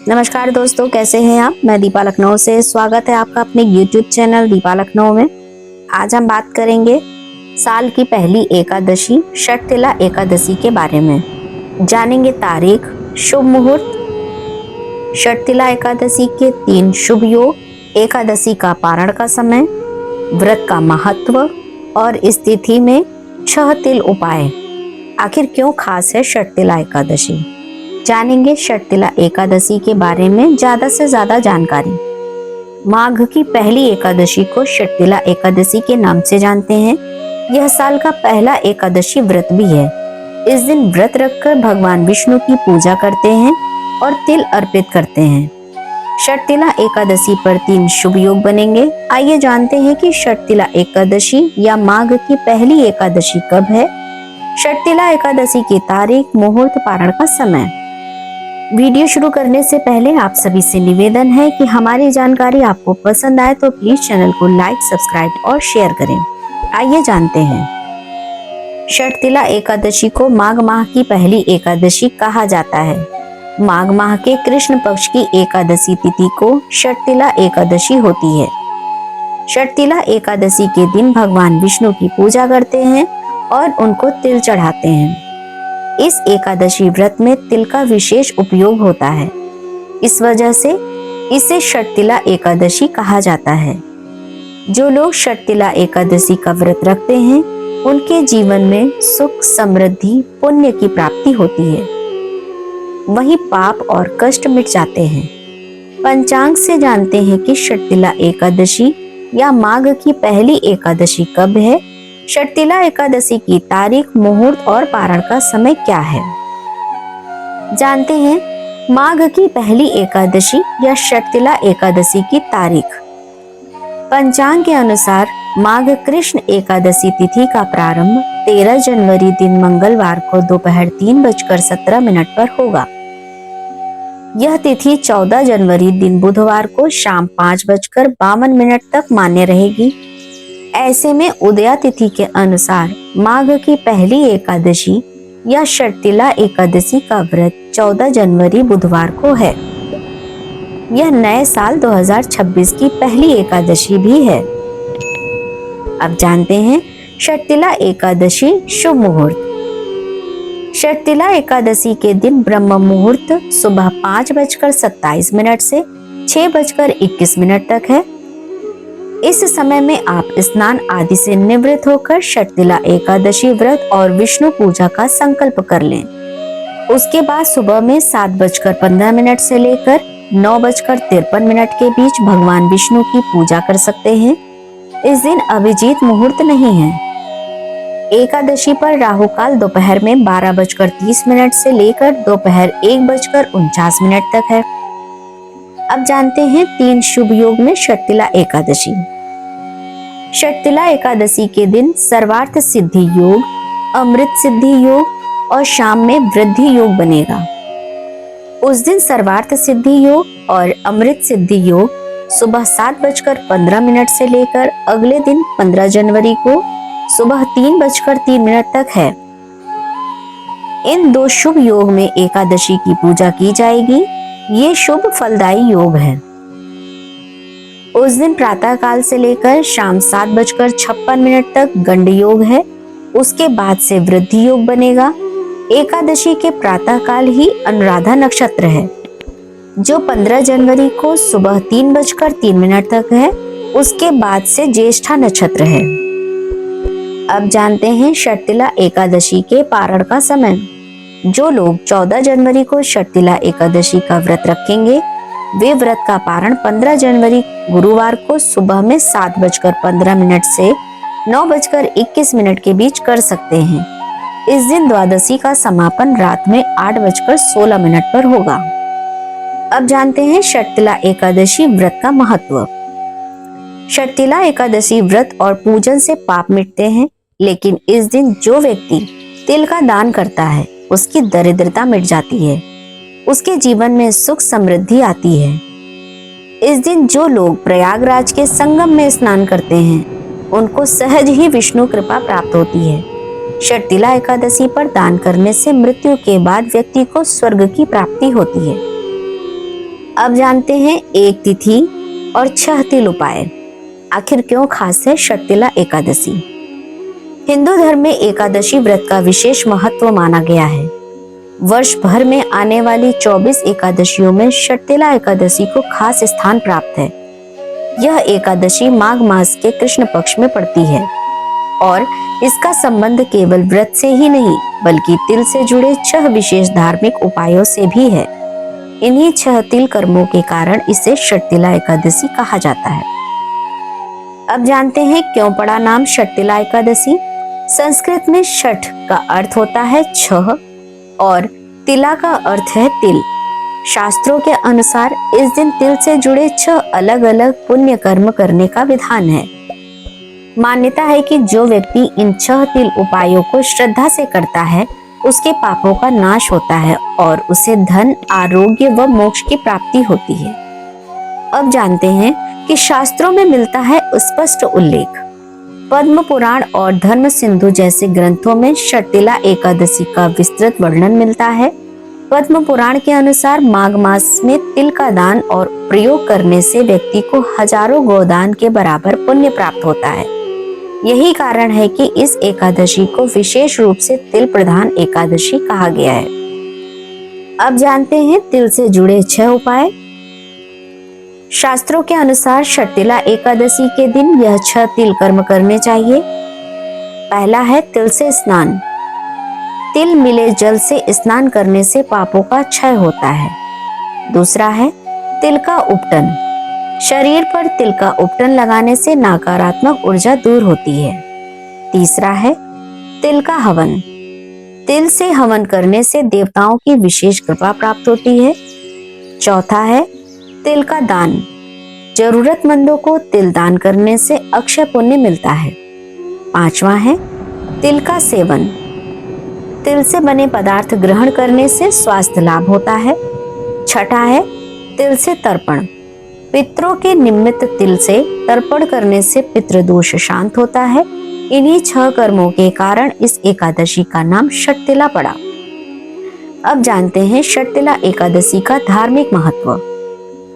नमस्कार दोस्तों, कैसे हैं आप। मैं दीपा लखनऊ से स्वागत है आपका अपने YouTube चैनल दीपा लखनऊ में। आज हम बात करेंगे साल की पहली एकादशी षटतिला एकादशी के बारे में। जानेंगे तारीख, शुभ मुहूर्त, षटतिला एकादशी के 3 शुभ योग, एकादशी का पारण का समय, व्रत का महत्व और इस तिथि में 6 तिल उपाय। आखिर क्यों खास है षटतिला एकादशी। जानेंगे षटतिला एकादशी के बारे में ज्यादा से ज्यादा जानकारी। माघ की पहली एकादशी को षटतिला एकादशी के नाम से जानते हैं। यह साल का पहला एकादशी व्रत भी है। इस दिन व्रत रखकर भगवान विष्णु की पूजा करते हैं और तिल अर्पित करते हैं। षटतिला एकादशी पर 3 शुभ योग बनेंगे। आइए जानते हैं कि षटतिला एकादशी या माघ की पहली एकादशी कब है। षटतिला एकादशी की तारीख, मुहूर्त, पारण का समय। वीडियो शुरू करने से पहले आप सभी से निवेदन है कि हमारी जानकारी आपको पसंद आए तो प्लीज चैनल को लाइक, सब्सक्राइब और शेयर करें। आइए जानते हैं। षटतिला एकादशी को माघ माह की पहली एकादशी कहा जाता है। माघ माह के कृष्ण पक्ष की एकादशी तिथि को षटतिला एकादशी होती है। षटतिला एकादशी के दिन भगवान विष्णु की पूजा करते हैं और उनको तिल चढ़ाते हैं। इस एकादशी व्रत में तिल का विशेष उपयोग होता है। इस वजह से इसे षटतिला एकादशी कहा जाता है। जो लोग षटतिला एकादशी का व्रत रखते हैं उनके जीवन में सुख, समृद्धि, पुण्य की प्राप्ति होती है। वहीं पाप और कष्ट मिट जाते हैं। पंचांग से जानते हैं कि षटतिला एकादशी या माघ की पहली एकादशी कब है। षटतिला एकादशी की तारीख, मुहूर्त और पारण का समय क्या है। जानते हैं माघ की पहली एकादशी या षटतिला एकादशी की तारीख। पंचांग के अनुसार माघ कृष्ण एकादशी तिथि का प्रारंभ 13 जनवरी दिन मंगलवार को दोपहर 3:17 पर होगा। यह तिथि 14 जनवरी दिन बुधवार को शाम 5:52 तक मान्य रहेगी। ऐसे में उदया तिथि के अनुसार माघ की पहली एकादशी या षटतिला एकादशी का व्रत 14 जनवरी बुधवार को है। यह नए साल 2026 की पहली एकादशी भी है। अब जानते हैं षटतिला एकादशी शुभ मुहूर्त। षटतिला एकादशी के दिन ब्रह्म मुहूर्त सुबह 5:27 से 6:21 तक है। इस समय में आप स्नान आदि से निवृत्त होकर षटतिला एकादशी व्रत और विष्णु पूजा का संकल्प कर लें। उसके बाद सुबह में 7:15 से लेकर 9:53 के बीच भगवान विष्णु की पूजा कर सकते हैं। इस दिन अभिजीत मुहूर्त नहीं है। एकादशी पर राहु काल दोपहर में 12:30 से लेकर दोपहर 1:49 तक है। अब जानते हैं 3 शुभ योग में षटतिला एकादशी। षटतिला एकादशी के दिन सर्वार्थ सिद्धि योग, अमृत सिद्धि योग और शाम में वृद्धि योग बनेगा। उस दिन सर्वार्थ सिद्धि योग और अमृत सिद्धि योग सुबह 7:15 से लेकर अगले दिन 15 जनवरी को सुबह 3:03 तक है। इन 2 शुभ योग में एकादशी की पूजा की जाएगी। ये शुभ फलदायी योग है। उस दिन प्रातः काल से लेकर शाम 7:56 तक गंड योग है। उसके बाद से वृद्धि योग बनेगा। एकादशी के प्रातः काल ही अनुराधा नक्षत्र है जो 15 जनवरी को सुबह 3:03 तक है। उसके बाद से ज्येष्ठा नक्षत्र है। अब जानते हैं षटतिला एकादशी के पारण का समय। जो लोग 14 जनवरी को षटतिला एकादशी का व्रत रखेंगे वे व्रत का पारण 15 जनवरी गुरुवार को सुबह में 7:15 से 9:21 के बीच कर सकते हैं। इस दिन द्वादशी का समापन रात में 8:16 पर होगा। अब जानते हैं षटतिला एकादशी व्रत का महत्व। षटतिला एकादशी व्रत और पूजन से पाप मिटते हैं, लेकिन इस दिन जो व्यक्ति तिल का दान करता है उसकी दरिद्रता मिट जाती है। उसके जीवन में सुख समृद्धि आती है। इस दिन जो लोग प्रयागराज के संगम में स्नान करते हैं उनको सहज ही विष्णु कृपा प्राप्त होती है। षटतिला एकादशी पर दान करने से मृत्यु के बाद व्यक्ति को स्वर्ग की प्राप्ति होती है। अब जानते हैं एक तिथि और 6 तिल उपाय। आखिर क्यों खास है षटतिला एकादशी? हिंदू धर्म में एकादशी व्रत का विशेष महत्व माना गया है। वर्ष भर में आने वाली 24 एकादशियों में षटतिला एकादशी को खास स्थान प्राप्त है। यह एकादशी माघ मास के कृष्ण पक्ष में पड़ती है और इसका संबंध केवल व्रत से ही नहीं बल्कि तिल से जुड़े 6 विशेष धार्मिक उपायों से भी है। इन्हीं 6 तिल कर्मों के कारण इसे षटतिला एकादशी कहा जाता है। अब जानते हैं क्यों पड़ा नाम षटतिला एकादशी। संस्कृत में षठ का अर्थ होता है 6 और तिला का अर्थ है तिल। शास्त्रों के अनुसार इस दिन तिल से जुड़े 6 अलग अलग पुण्य कर्म करने का विधान है। मान्यता है कि जो व्यक्ति इन 6 तिल उपायों को श्रद्धा से करता है उसके पापों का नाश होता है और उसे धन, आरोग्य व मोक्ष की प्राप्ति होती है। अब जानते हैं कि शास्त्रों में मिलता है स्पष्ट उल्लेख। पद्म पुराण और धर्म सिंधु जैसे ग्रंथों में षटतिला एकादशी का विस्तृत वर्णन मिलता है। पद्म पुराण के अनुसार माघ मास में तिल का दान और प्रयोग करने से व्यक्ति को हजारों गोदान के बराबर पुण्य प्राप्त होता है। यही कारण है कि इस एकादशी को विशेष रूप से तिल प्रधान एकादशी कहा गया है। अब जानते हैं तिल से जुड़े 6 उपाय। शास्त्रों के अनुसार षटतिला एकादशी के दिन यह 6 तिल कर्म करने चाहिए। पहला है तिल से स्नान। तिल मिले जल से स्नान करने से पापों का क्षय होता है। दूसरा है तिल का उपटन। शरीर पर तिल का उपटन लगाने से नकारात्मक ऊर्जा दूर होती है। तीसरा है तिल का हवन। तिल से हवन करने से देवताओं की विशेष कृपा प्राप्त होती है। चौथा है तिल का दान। जरूरतमंदों को तिल दान करने से अक्षय पुण्य मिलता है। पांचवा है तिल का सेवन। तिल से बने पदार्थ ग्रहण करने से स्वास्थ्य लाभ होता है। छठा है तिल से तर्पण। पितरों के निमित्त तिल से तर्पण करने से पितृदोष शांत होता है। इन्हीं 6 कर्मों के कारण इस एकादशी का नाम षटतिला पड़ा। अब जानते हैं षटतिला एकादशी का धार्मिक महत्व।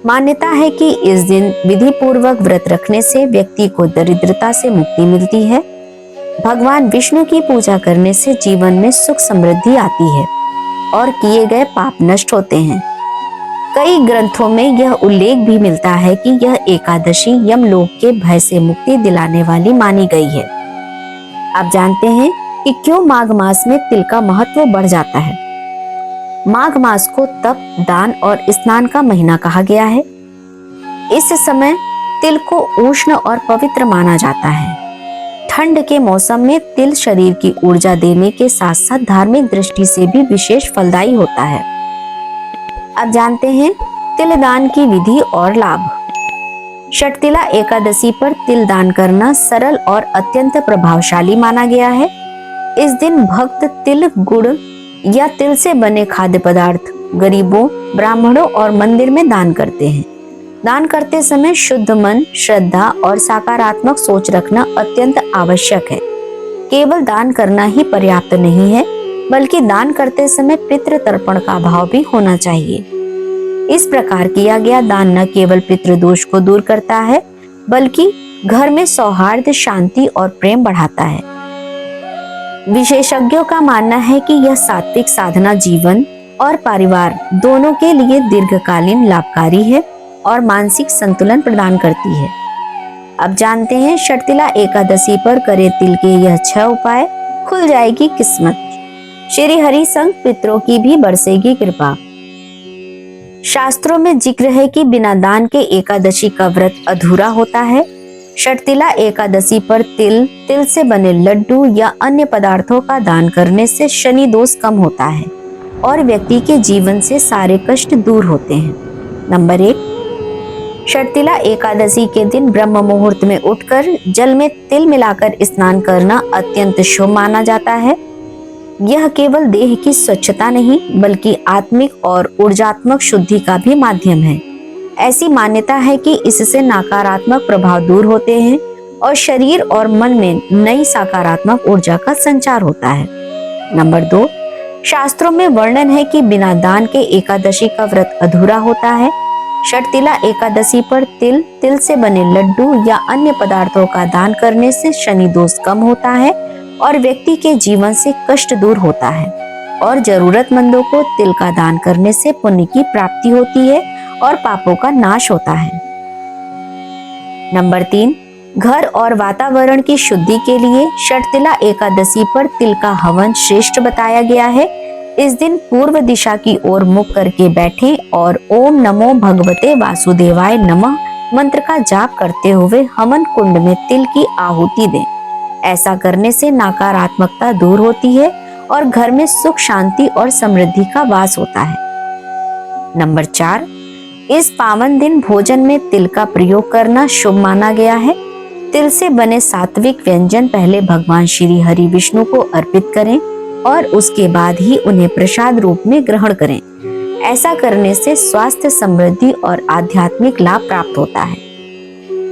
मान्यता है कि इस दिन विधि पूर्वक व्रत रखने से व्यक्ति को दरिद्रता से मुक्ति मिलती है। भगवान विष्णु की पूजा करने से जीवन में सुख समृद्धि आती है और किए गए पाप नष्ट होते हैं। कई ग्रंथों में यह उल्लेख भी मिलता है कि यह एकादशी यमलोक के भय से मुक्ति दिलाने वाली मानी गई है। आप जानते हैं कि क्यों माघ मास में तिल का महत्व बढ़ जाता है। माघ मास को तप, दान और स्नान का महीना कहा गया है। इस समय तिल को उष्ण और पवित्र माना जाता है। ठंड के मौसम में तिल शरीर की ऊर्जा देने के साथ साथ धार्मिक दृष्टि से भी विशेष फलदायी होता है। अब जानते हैं तिल दान की विधि और लाभ। षटतिला एकादशी पर तिल दान करना सरल और अत्यंत प्रभावशाली माना गया है। इस दिन भक्त तिल, गुड़ या तिल से बने खाद्य पदार्थ गरीबों, ब्राह्मणों और मंदिर में दान करते हैं। दान करते समय शुद्ध मन, श्रद्धा और सकारात्मक सोच रखना अत्यंत आवश्यक है। केवल दान करना ही पर्याप्त नहीं है बल्कि दान करते समय पितृ तर्पण का भाव भी होना चाहिए। इस प्रकार किया गया दान न केवल पितृदोष को दूर करता है बल्कि घर में सौहार्द, शांति और प्रेम बढ़ाता है। विशेषज्ञों का मानना है कि यह सात्विक साधना जीवन और परिवार दोनों के लिए दीर्घकालीन लाभकारी है और मानसिक संतुलन प्रदान करती है। अब जानते हैं षटतिला एकादशी पर करे तिल के यह 6 उपाय, खुल जाएगी किस्मत। श्री हरि संग पितरों की भी बरसेगी कृपा। शास्त्रों में जिक्र है कि बिना दान के एकादशी का व्रत अधूरा होता है। षटतिला एकादशी पर तिल से बने लड्डू या अन्य पदार्थों का दान करने से शनि दोष कम होता है और व्यक्ति के जीवन से सारे कष्ट दूर होते हैं। नंबर 1, षटतिला एकादशी के दिन ब्रह्म मुहूर्त में उठकर जल में तिल मिलाकर स्नान करना अत्यंत शुभ माना जाता है। यह केवल देह की स्वच्छता नहीं बल्कि आत्मिक और ऊर्जात्मक शुद्धि का भी माध्यम है। ऐसी मान्यता है कि इससे नकारात्मक प्रभाव दूर होते हैं और शरीर और मन में नई सकारात्मक ऊर्जा का संचार होता है। नंबर 2, शास्त्रों में वर्णन है कि बिना दान के एकादशी का व्रत अधूरा होता है। षटतिला एकादशी पर तिल, तिल से बने लड्डू या अन्य पदार्थों का दान करने से शनि दोष कम होता है और व्यक्ति के जीवन से कष्ट दूर होता है। और जरूरतमंदों को तिल का दान करने से पुण्य की प्राप्ति होती है और पापों का नाश होता है। नंबर 3, घर और वातावरण की शुद्धि के लिए षटतिला एकादशी पर तिल का हवन श्रेष्ठ बताया गया है। इस दिन पूर्व दिशा की ओर मुख करके बैठें और ओम नमो भगवते वासुदेवाय नमः मंत्र का जाप करते हुए हवन कुंड में तिल की आहुति दें। ऐसा करने से नकारात्मकता दूर होती है और घर में सुख, शांति और समृद्धि का वास होता है। नंबर 4, इस पावन दिन भोजन में तिल का प्रयोग करना शुभ माना गया है। तिल से बने सात्विक व्यंजन पहले भगवान श्री हरि विष्णु को अर्पित करें और उसके बाद ही उन्हें प्रसाद रूप में ग्रहण करें। ऐसा करने से स्वास्थ्य, समृद्धि और आध्यात्मिक लाभ प्राप्त होता है।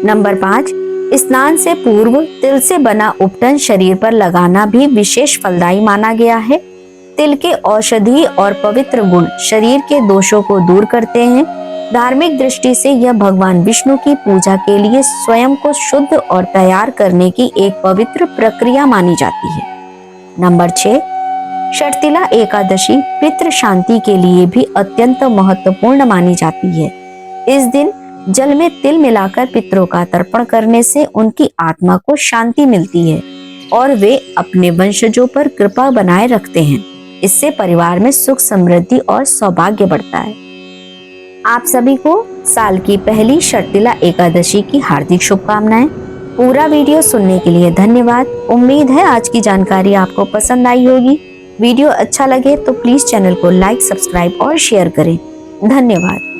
नंबर 5, स्नान से पूर्व तिल से बना उपटन शरीर पर लगाना भी विशेष फलदायी माना गया है। तिल के औषधि और पवित्र गुण शरीर के दोषों को दूर करते हैं। धार्मिक दृष्टि से यह भगवान विष्णु की पूजा के लिए स्वयं को शुद्ध और तैयार करने की एक पवित्र प्रक्रिया मानी जाती है। नंबर 6, षटतिला एकादशी पितृ शांति के लिए भी अत्यंत महत्वपूर्ण मानी जाती है। इस दिन जल में तिल मिलाकर पितरों का तर्पण करने से उनकी आत्मा को शांति मिलती है और वे अपने वंशजों पर कृपा बनाए रखते हैं। इससे परिवार में सुख, समृद्धि और सौभाग्य बढ़ता है। आप सभी को साल की पहली षटतिला एकादशी की हार्दिक शुभकामनाएं। पूरा वीडियो सुनने के लिए धन्यवाद। उम्मीद है आज की जानकारी आपको पसंद आई होगी। वीडियो अच्छा लगे तो प्लीज चैनल को लाइक, सब्सक्राइब और शेयर करें। धन्यवाद।